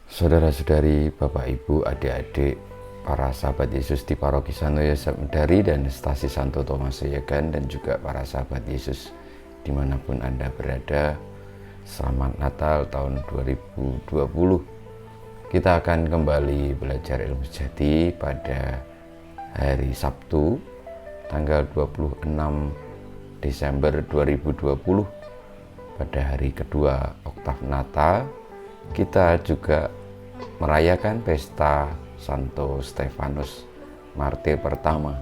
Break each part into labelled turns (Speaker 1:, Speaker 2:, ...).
Speaker 1: Saudara-saudari, Bapak Ibu, adik-adik, para sahabat Yesus di Paroki Santo Yosef Medari dan Stasi Santo Thomas Yegan, dan juga para sahabat Yesus dimanapun Anda berada, selamat Natal tahun 2020. Kita akan kembali belajar ilmu sejati pada hari Sabtu tanggal 26 Desember 2020. Pada hari kedua Oktav Natal, kita juga merayakan pesta Santo Stefanus Martir pertama.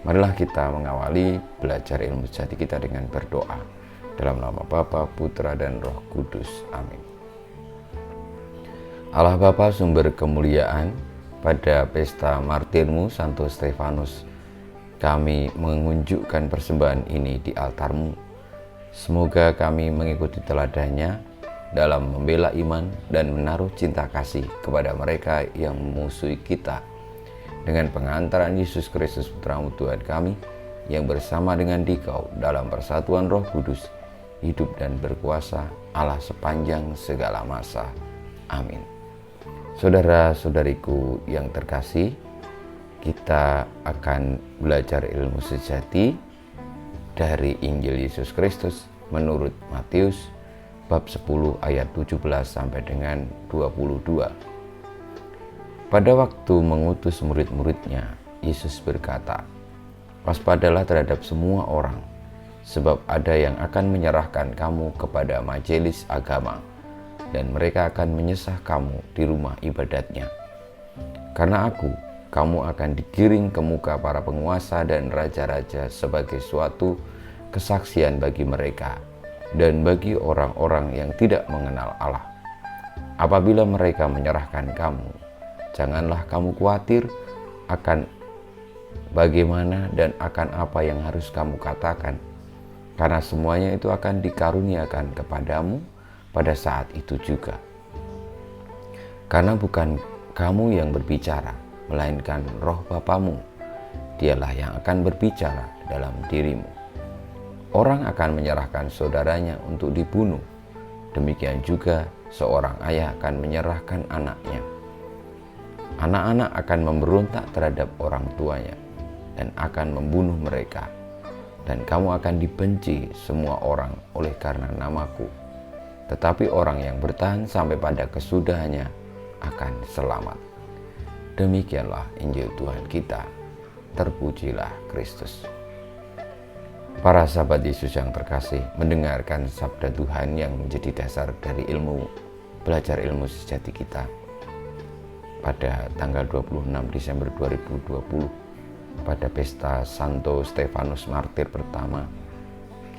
Speaker 1: Marilah kita mengawali belajar ilmu sejati kita dengan berdoa. Dalam nama Bapa, Putra, dan Roh Kudus. Amin. Allah Bapa sumber kemuliaan, pada pesta martirmu Santo Stefanus, kami mengunjukkan persembahan ini di altarmu. Semoga kami mengikuti teladannya dalam membela iman dan menaruh cinta kasih kepada mereka yang memusuhi kita, dengan pengantaran Yesus Kristus Putramu Tuhan kami, yang bersama dengan Dikau dalam persatuan Roh Kudus, hidup dan berkuasa Allah sepanjang segala masa. Amin. Saudara-saudariku yang terkasih, kita akan belajar ilmu sejati dari Injil Yesus Kristus menurut Matius bab 10 ayat 17 sampai dengan 22. Pada waktu mengutus murid-muridnya, Yesus berkata, "Waspadalah terhadap semua orang, sebab ada yang akan menyerahkan kamu kepada majelis agama, dan mereka akan menyesah kamu di rumah ibadatnya. Karena aku, kamu akan digiring ke muka para penguasa dan raja-raja sebagai suatu kesaksian bagi mereka dan bagi orang-orang yang tidak mengenal Allah. Apabila mereka menyerahkan kamu, janganlah kamu khawatir akan bagaimana dan akan apa yang harus kamu katakan, karena semuanya itu akan dikaruniakan kepadamu pada saat itu juga. Karena bukan kamu yang berbicara, melainkan Roh Bapamu, Dialah yang akan berbicara dalam dirimu. Orang akan menyerahkan saudaranya untuk dibunuh, demikian juga seorang ayah akan menyerahkan anaknya. Anak-anak akan memberontak terhadap orang tuanya dan akan membunuh mereka, dan kamu akan dibenci semua orang oleh karena namaku. Tetapi orang yang bertahan sampai pada kesudahannya akan selamat." Demikianlah Injil Tuhan kita. Terpujilah Kristus. Para sahabat Yesus yang terkasih, mendengarkan sabda Tuhan yang menjadi dasar dari belajar ilmu sejati kita pada tanggal 26 Desember 2020 pada pesta Santo Stefanus Martir pertama,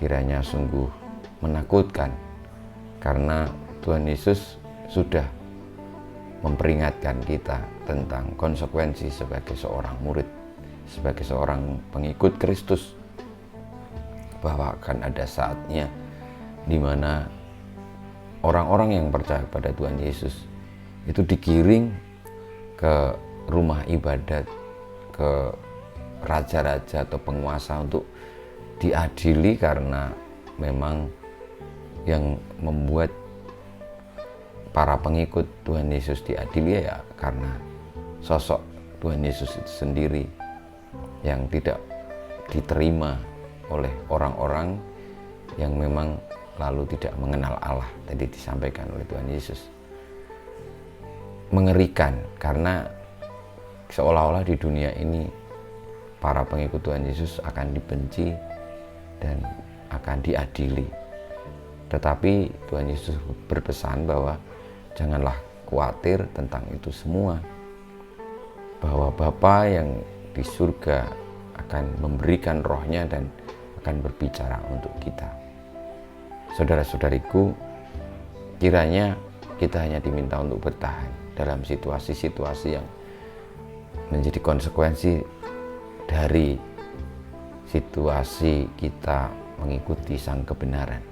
Speaker 1: kiranya sungguh menakutkan, karena Tuhan Yesus sudah memperingatkan kita tentang konsekuensi sebagai seorang murid, sebagai seorang pengikut Kristus, bahwa akan ada saatnya di mana orang-orang yang percaya pada Tuhan Yesus itu digiring ke rumah ibadat, ke raja-raja atau penguasa untuk diadili, karena memang yang membuat para pengikut Tuhan Yesus diadili ya karena sosok Tuhan Yesus itu sendiri yang tidak diterima oleh orang-orang yang memang lalu tidak mengenal Allah. Tadi disampaikan oleh Tuhan Yesus. Mengerikan, karena seolah-olah di dunia ini para pengikut Tuhan Yesus akan dibenci dan akan diadili. Tetapi Tuhan Yesus berpesan bahwa janganlah khawatir tentang itu semua, bahwa Bapa yang di surga akan memberikan rohnya dan akan berbicara untuk kita. Saudara-saudariku, kiranya kita hanya diminta untuk bertahan dalam situasi-situasi yang menjadi konsekuensi dari situasi kita mengikuti sang kebenaran.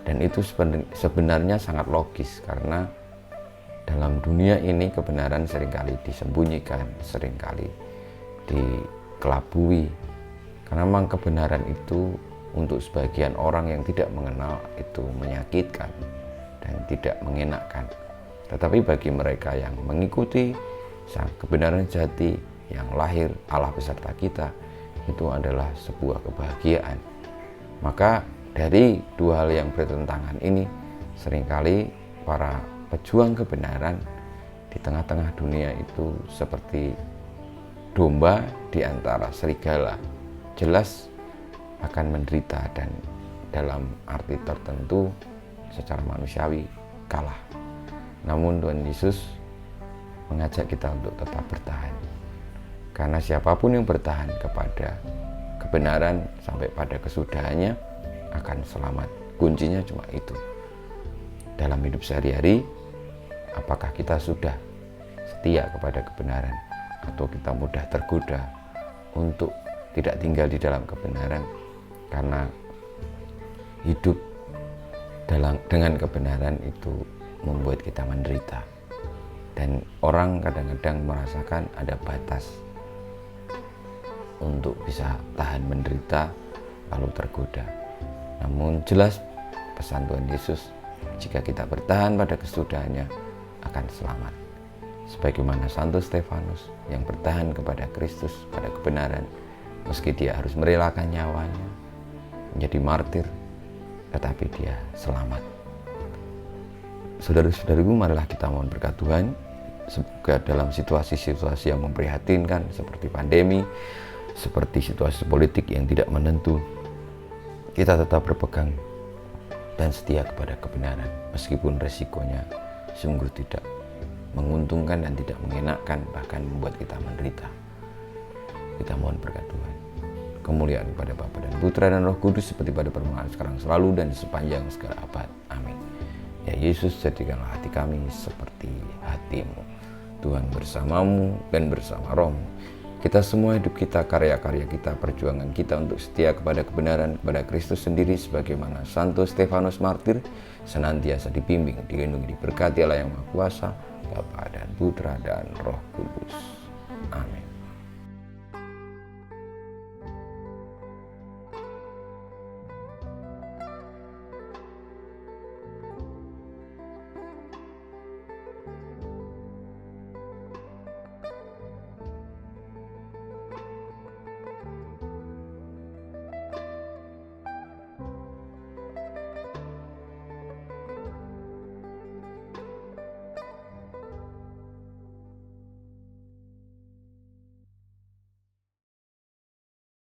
Speaker 1: Dan itu sebenarnya sangat logis, karena dalam dunia ini kebenaran seringkali disembunyikan, seringkali dikelabui, karena memang kebenaran itu untuk sebagian orang yang tidak mengenal itu menyakitkan dan tidak mengenakan. Tetapi bagi mereka yang mengikuti sang kebenaran jati yang lahir Allah beserta kita, itu adalah sebuah kebahagiaan. Maka dari dua hal yang bertentangan ini, seringkali para pejuang kebenaran di tengah-tengah dunia itu seperti domba di antara serigala, jelas akan menderita dan dalam arti tertentu secara manusiawi kalah. Namun Tuhan Yesus mengajak kita untuk tetap bertahan, karena siapapun yang bertahan kepada kebenaran sampai pada kesudahannya akan selamat. Kuncinya cuma itu. Dalam hidup sehari-hari, apakah kita sudah setia kepada kebenaran, atau kita mudah tergoda untuk tidak tinggal di dalam kebenaran, karena hidup dengan kebenaran itu membuat kita menderita. Dan orang kadang-kadang merasakan ada batas untuk bisa tahan menderita lalu tergoda. Namun jelas pesan Tuhan Yesus, jika kita bertahan pada kesudahannya akan selamat. Sebagaimana Santo Stefanus yang bertahan kepada Kristus, pada kebenaran, meski dia harus merelakan nyawanya, menjadi martir, tetapi dia selamat. Saudara-saudariku, marilah kita mohon berkat Tuhan, semoga dalam situasi-situasi yang memprihatinkan seperti pandemi, seperti situasi politik yang tidak menentu, kita tetap berpegang dan setia kepada kebenaran, meskipun resikonya sungguh tidak menguntungkan dan tidak mengenakan, bahkan membuat kita menderita. Kita mohon berkat Tuhan. Kemuliaan kepada Bapa dan Putra dan Roh Kudus, seperti pada permulaan sekarang selalu dan sepanjang segala abad. Amin. Ya Yesus, jadikanlah hati kami seperti hati-Mu. Tuhan bersamamu dan bersama Roh-Mu. Kita semua, hidup kita, karya-karya kita, perjuangan kita untuk setia kepada kebenaran, kepada Kristus sendiri, sebagaimana Santo Stefanus Martir, senantiasa dibimbing, dilindungi, diberkati Allah yang Maha Kuasa, Bapa dan Putra dan Roh Kudus. Amin.